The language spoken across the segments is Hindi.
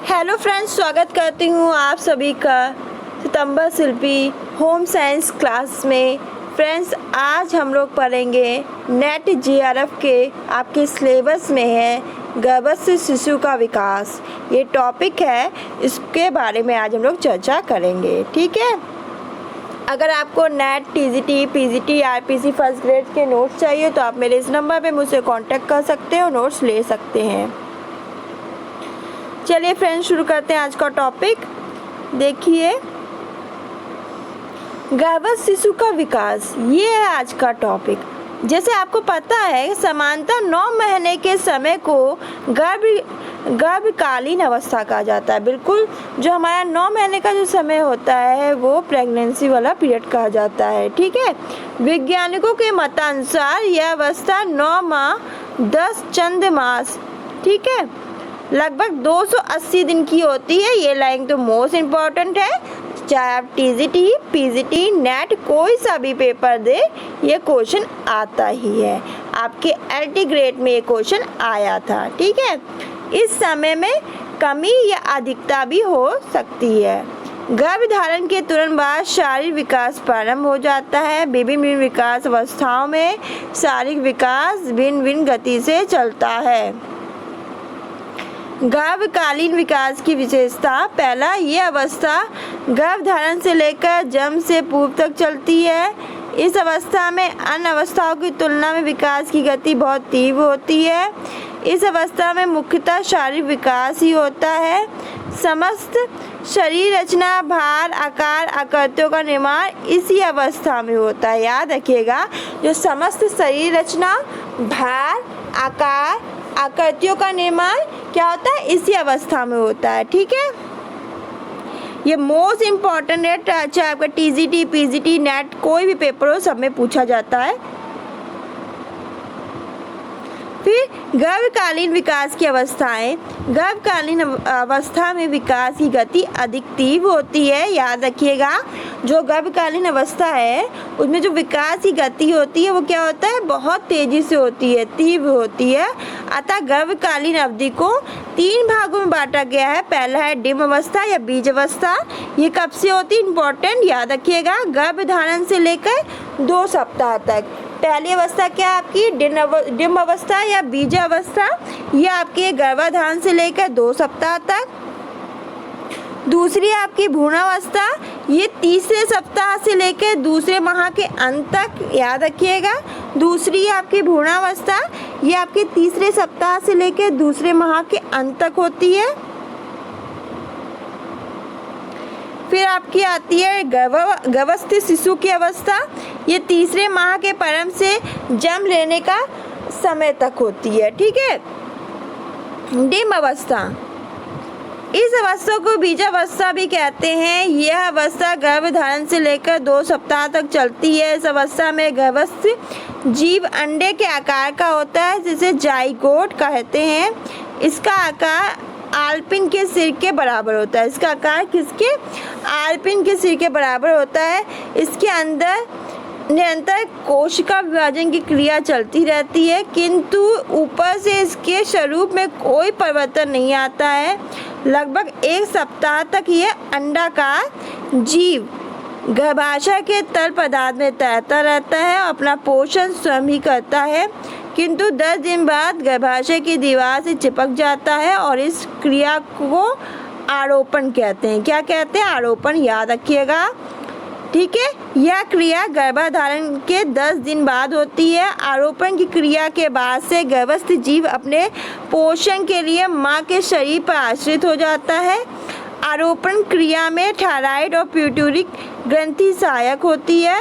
हेलो फ्रेंड्स, स्वागत करती हूँ आप सभी का सितंबर शिल्पी होम साइंस क्लास में। फ्रेंड्स, आज हम लोग पढ़ेंगे नेट जीआरएफ के आपके सिलेबस में है गर्भस्थ शिशु का विकास। ये टॉपिक है, इसके बारे में आज हम लोग चर्चा करेंगे। ठीक है, अगर आपको net, TGT, PGT, RPC first grade के नोट्स चाहिए तो आप मेरे इस नंबर पे मुझसे कांटेक्ट कर सकते हो, नोट्स ले सकते हैं। चलिए फ्रेंड्स, शुरू करते हैं आज का टॉपिक। देखिए, गर्भस्थ शिशु का विकास, ये है आज का टॉपिक। जैसे आपको पता है, समानता 9 महीने के समय को गर्भकालीन अवस्था कहा जाता है। बिल्कुल, जो हमारा 9 महीने का जो समय होता है वो प्रेगनेंसी वाला पीरियड कहा जाता है। ठीक है, वैज्ञानिकों के मतानुसार यह अवस्था 9 माह 10 चंद मास, ठीक है, लगभग 280 दिन की होती है। ये लाइन तो मोस्ट इम्पॉर्टेंट है, चाहे आप टीजीटी, पीजीटी, नेट कोई सा भी पेपर दे, ये क्वेश्चन आता ही है। आपके एलटी ग्रेड में ये क्वेश्चन आया था। ठीक है, इस समय में कमी या अधिकता भी हो सकती है। गर्भधारण के तुरंत बाद शारीरिक विकास प्रारंभ हो जाता है। विभिन्न विकास अवस्थाओं में शारीरिक विकास भिन्न भिन्न गति से चलता है। गर्भकालीन विकास की विशेषता, पहला, ये अवस्था गर्भधारण से लेकर जन्म से पूर्व तक चलती है। इस अवस्था में अन्य अवस्थाओं की तुलना में विकास की गति बहुत तीव्र होती है। इस अवस्था में मुख्यतः शारीरिक विकास ही होता है। समस्त शरीर रचना, भार, आकार, आकृतियों का निर्माण इसी अवस्था में होता है। याद रखिएगा, जो समस्त शरीर रचना, भार, आकार, आकृतियों का निर्माण क्या होता है, इसी अवस्था में होता है। ठीक है, ये मोस्ट इम्पॉर्टेंट है, चाहे आपका टीजीटी, पीजीटी, नेट कोई भी पेपर हो, सब में पूछा जाता है। फिर गर्भकालीन विकास की अवस्थाएं, गर्भकालीन अवस्था में विकास की गति अधिक तीव्र होती है। याद रखिएगा, जो गर्भकालीन अवस्था है उसमें जो विकास की गति होती है वो क्या होता है, बहुत तेजी से होती है, तीव्र होती है। अतः गर्भकालीन अवधि को 3 भागों में बांटा गया है। पहला है डिम्ब अवस्था या बीज अवस्था। ये कब से होती है, इंपॉर्टेंट, याद रखिएगा, गर्भधारण से लेकर 2 सप्ताह तक। पहली अवस्था क्या है आपकी, डिम्ब अवस्था या बीज अवस्था, ये आपके गर्भाधारण से लेकर 2 सप्ताह तक। दूसरी आपकी भ्रूणावस्था, ये तीसरे सप्ताह से लेकर दूसरे माह के अंत तक। याद रखिएगा, दूसरी आपकी भ्रूणावस्था, ये आपके तीसरे सप्ताह से लेकर दूसरे माह के अंत तक होती है। फिर आपकी आती है गर्भस्थ शिशु की अवस्था, ये तीसरे माह के प्रारंभ से जन्म लेने का समय तक होती है। ठीक है, डिम्ब अवस्था, इस अवस्था को बीजावस्था भी कहते हैं। यह अवस्था गर्भधारण से लेकर 2 सप्ताह तक चलती है। इस अवस्था में गर्भस्थ जीव अंडे के आकार का होता है, जिसे जाइगोट कहते हैं। इसका आकार आलपिन के सिर के बराबर होता है। इसका आकार किसके, आलपिन के सिर के बराबर होता है। इसके अंदर निरंतर कोशिका विभाजन की क्रिया चलती रहती है, किंतु ऊपर से इसके स्वरूप में कोई परिवर्तन नहीं आता है। लगभग 1 सप्ताह तक यह अंडाकार जीव गर्भाशय के तल पदार्थ में तैरता रहता है और अपना पोषण स्वयं ही करता है, किंतु 10 दिन बाद गर्भाशय की दीवार से चिपक जाता है और इस क्रिया को आरोपण कहते हैं। क्या कहते हैं, आरोपण। याद रखिएगा, ठीक है, यह क्रिया गर्भधारण के 10 दिन बाद होती है। आरोपण की क्रिया के बाद से गर्भस्थ जीव अपने पोषण के लिए मां के शरीर पर आश्रित हो जाता है। आरोपण क्रिया में थायराइड और पिट्यूटरी ग्रंथि सहायक होती है।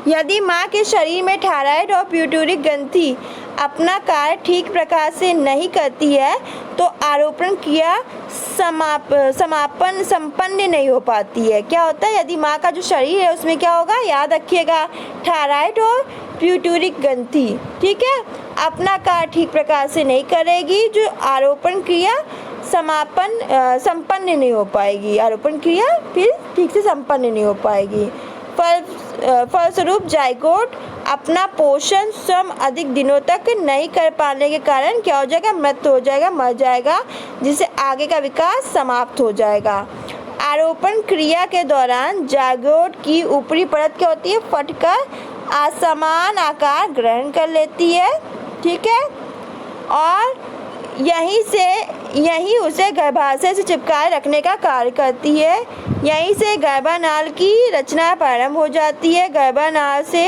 यदि मां के शरीर में थायराइड और पिट्यूटरी ग्रंथि अपना कार्य ठीक प्रकार से नहीं करती है तो आरोपण क्रिया संपन्न नहीं हो पाती है। क्या होता है, यदि माँ का जो शरीर है उसमें क्या होगा, याद रखिएगा, थायराइड और पिट्यूटरी ग्रंथि, ठीक है, अपना कार्य ठीक प्रकार से नहीं करेगी, जो आरोपण क्रिया संपन्न नहीं हो पाएगी। आरोपण क्रिया फिर ठीक से संपन्न नहीं हो पाएगी। फलस्वरूप जाइगोट अपना पोषण स्वयं अधिक दिनों तक नहीं कर पाने के कारण क्या हो जाएगा, मृत हो जाएगा, मर जाएगा, जिससे आगे का विकास समाप्त हो जाएगा। आरोपण क्रिया के दौरान जायगोट की ऊपरी परत क्या होती है, फटकर असमान आकार ग्रहण कर लेती है, ठीक है, और यहीं उसे गर्भाशय से चिपकाए रखने का कार्य करती है। यहीं से गर्भानाल की रचना प्रारंभ हो जाती है। गर्भानाल से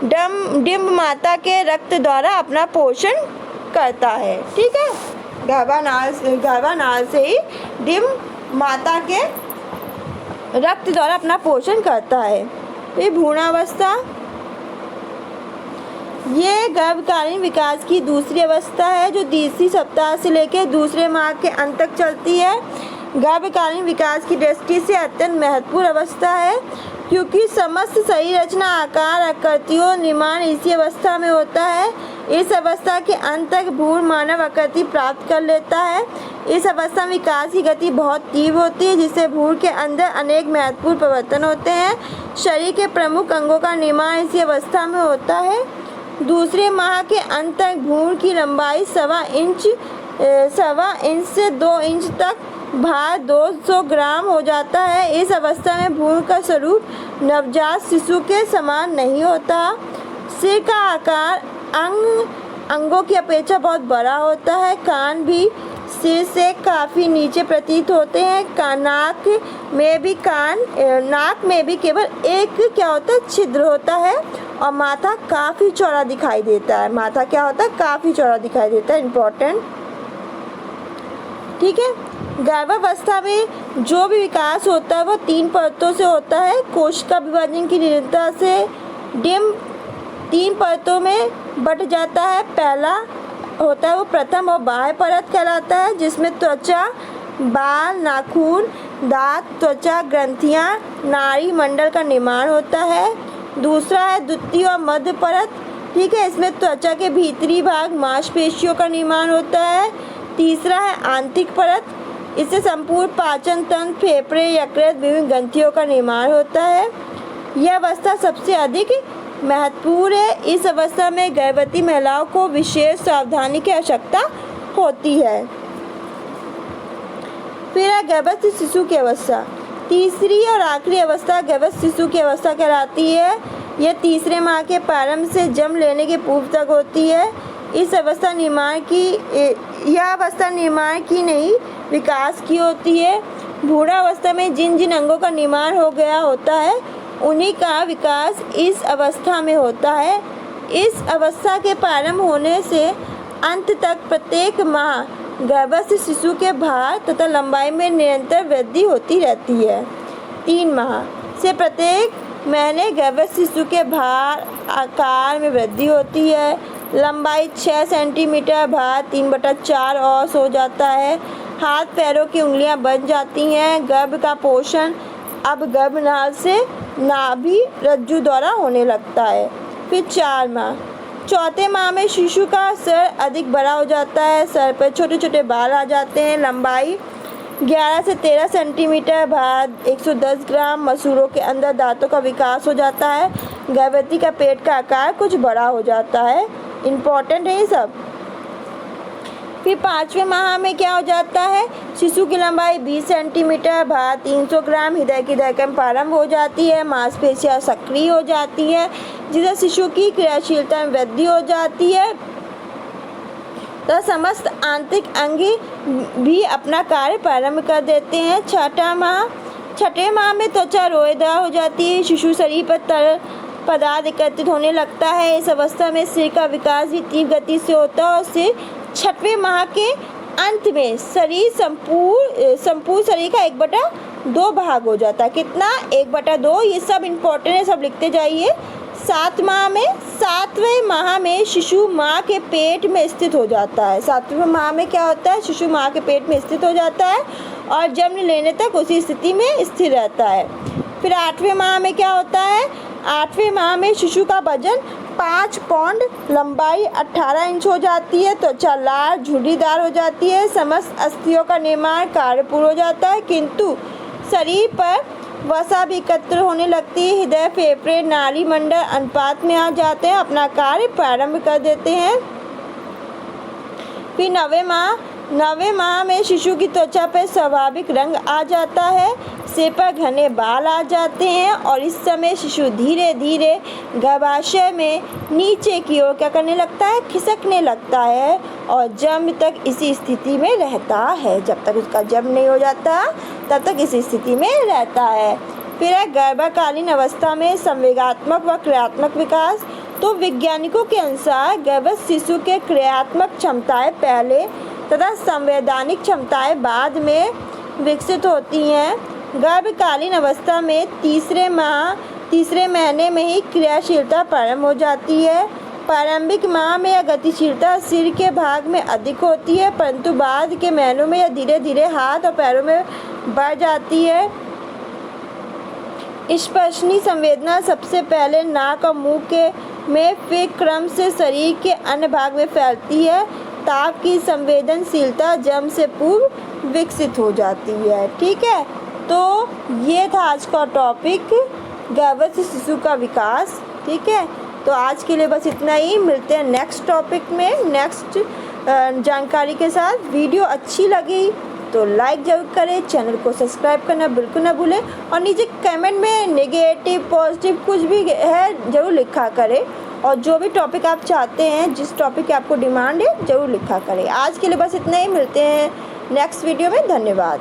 डिंब माता के रक्त द्वारा अपना पोषण करता है, ठीक है, गर्भानाल से ही डिंब माता के रक्त द्वारा अपना पोषण करता है। ये भ्रूणावस्था, ये गर्भकालीन विकास की दूसरी अवस्था है जो तीसरी सप्ताह से लेकर दूसरे माह के अंत तक चलती है। गर्भकालीन विकास की दृष्टि से अत्यंत महत्वपूर्ण अवस्था है क्योंकि समस्त शरीर रचना, आकार, आकृतियों, निर्माण इसी अवस्था में होता है। इस अवस्था के अंत तक भ्रूण मानव आकृति प्राप्त कर लेता है। इस अवस्था में विकास की गति बहुत तीव्र होती है जिससे भ्रूण के अंदर अनेक महत्वपूर्ण परिवर्तन होते हैं। शरीर के प्रमुख अंगों का निर्माण इसी अवस्था में होता है। दूसरे माह के अंत तक भ्रूण की लंबाई सवा इंच से 2 इंच तक, भार 200 ग्राम हो जाता है। इस अवस्था में भ्रूण का स्वरूप नवजात शिशु के समान नहीं होता। सिर का आकार अंगों की अपेक्षा बहुत बड़ा होता है। कान भी सिर से काफ़ी नीचे प्रतीत होते हैं। नाक में भी केवल एक क्या होता है, छिद्र होता है और माथा काफ़ी चौड़ा दिखाई देता है। माथा क्या होता है, काफ़ी चौड़ा दिखाई देता है, इम्पोर्टेंट, ठीक है। गर्भावस्था में जो भी विकास होता है वो 3 परतों से होता है। कोशिका विभाजन की निरंतरता से डिंब 3 परतों में बट जाता है। पहला होता है वो प्रथम और बाह्य परत कहलाता है जिसमें त्वचा, बाल, नाखून, दांत, त्वचा ग्रंथियां, नाड़ी मंडल का निर्माण होता है। दूसरा है द्वितीय और मध्य परत, ठीक है, इसमें त्वचा के भीतरी भाग मांसपेशियों का निर्माण होता है। तीसरा है आंतरिक परत, इससे संपूर्ण पाचन तंत्र, फेफड़े, यकृत, विभिन्न ग्रंथियों का निर्माण होता है। यह अवस्था सबसे अधिक महत्वपूर्ण है। इस अवस्था में गर्भवती महिलाओं को विशेष सावधानी की आवश्यकता होती है। फिर है गर्भस्थ शिशु की अवस्था। तीसरी और आखिरी अवस्था गर्भस्थ शिशु की अवस्था कहलाती है। यह तीसरे माह के प्रारंभ से जन्म लेने के पूर्व तक होती है। यह अवस्था निर्माण की नहीं, विकास की होती है। भ्रूणावस्था में जिन अंगों का निर्माण हो गया होता है उन्हीं का विकास इस अवस्था में होता है। इस अवस्था के प्रारंभ होने से अंत तक प्रत्येक माह गर्भस्थ शिशु के भार तथा लंबाई में निरंतर वृद्धि होती रहती है। 3 माह से प्रत्येक महीने गर्भस्थ शिशु के भार आकार में वृद्धि होती है। लंबाई 6 सेंटीमीटर, भार 3/4 औंस हो जाता है। हाथ पैरों की उंगलियां बन जाती हैं। गर्भ का पोषण अब गर्भनाल से नाभि रज्जु द्वारा होने लगता है। फिर 4 माह, चौथे माह में शिशु का सर अधिक बड़ा हो जाता है। सर पर छोटे छोटे बाल आ जाते हैं। लंबाई 11 से 13 सेंटीमीटर, भार 110 ग्राम। मसूड़ों के अंदर दांतों का विकास हो जाता है। गर्भवती का पेट का आकार कुछ बड़ा हो जाता है। इम्पोर्टेंट है ये सब। फिर 5वें माह में क्या हो जाता है, शिशु की लंबाई 20 सेंटीमीटर, भार 300 ग्राम। हृदय की धड़कन प्रारंभ हो जाती है। मांसपेशियां सक्रिय हो जाती है जिससे शिशु की क्रियाशीलता में वृद्धि हो जाती है तो समस्त आंतरिक अंग भी अपना कार्य प्रारंभ कर देते हैं। 6ठे माह में त्वचा रोएदार हो जाती है। शिशु शरीर पर तरल पदार्थ एकत्रित होने लगता है। इस अवस्था में सिर का विकास भी तीव्र गति से होता है और सिर 6वें माह के अंत में शरीर संपूर्ण शरीर का 1/2 भाग हो जाता है। कितना? 1/2। ये सब इम्पोर्टेंट है, सब लिखते जाइए। 7वें माह में शिशु माँ के पेट में स्थित हो जाता है। 7वें माह में क्या होता है, शिशु माँ के पेट में स्थित हो जाता है और जन्म लेने तक उसी स्थिति में स्थिर रहता है। फिर 8वें माह में क्या होता है, 8वें माह में शिशु का वजन 5 पाउंड, लंबाई 18 इंच हो जाती है। त्वचा लाल झुर्रीदार हो जाती है। समस्त अस्थियों का निर्माण कार्यपूर्ण हो जाता है किंतु शरीर पर वसा भी एकत्र होने लगती है, हृदय, फेफड़े, नाड़ी मंडल अनुपात में आ जाते हैं, अपना कार्य प्रारंभ कर देते हैं। फिर 9वें माह में शिशु की त्वचा पर स्वाभाविक रंग आ जाता है, सिर पर घने बाल आ जाते हैं और इस समय शिशु धीरे धीरे गर्भाशय में नीचे की ओर क्या करने लगता है, खिसकने लगता है और जन्म तक इसी स्थिति में रहता है। जब तक उसका जन्म नहीं हो जाता तब तक इसी स्थिति में रहता है। फिर है गर्भकालीन अवस्था में संवेगात्मक व क्रियात्मक विकास। तो वैज्ञानिकों के अनुसार गर्भस्थ शिशु के क्रियात्मक क्षमताएं पहले तथा संवैधानिक क्षमताएं बाद में विकसित होती हैं। गर्भकालीन अवस्था में तीसरे महीने में ही क्रियाशीलता प्रारंभ हो जाती है। प्रारंभिक माह में यह गतिशीलता सिर के भाग में अधिक होती है, परंतु बाद के महीनों में यह धीरे धीरे हाथ और पैरों में बढ़ जाती है। स्पर्शनीय संवेदना सबसे पहले नाक और मुंह में, फिर क्रम से शरीर के अन्य भाग में फैलती है। ताप की संवेदनशीलता जन्म से पूर्व विकसित हो जाती है। ठीक है, तो ये था आज का टॉपिक, गर्भस्थ शिशु का विकास। ठीक है, तो आज के लिए बस इतना ही। मिलते हैं नेक्स्ट टॉपिक में नेक्स्ट जानकारी के साथ। वीडियो अच्छी लगी तो लाइक ज़रूर करें, चैनल को सब्सक्राइब करना बिल्कुल ना भूलें और नीचे कमेंट में नेगेटिव पॉजिटिव कुछ भी है ज़रूर लिखा करें और जो भी टॉपिक आप चाहते हैं, जिस टॉपिक की आपको डिमांड है ज़रूर लिखा करें। आज के लिए बस इतना ही। मिलते हैं नेक्स्ट वीडियो में। धन्यवाद।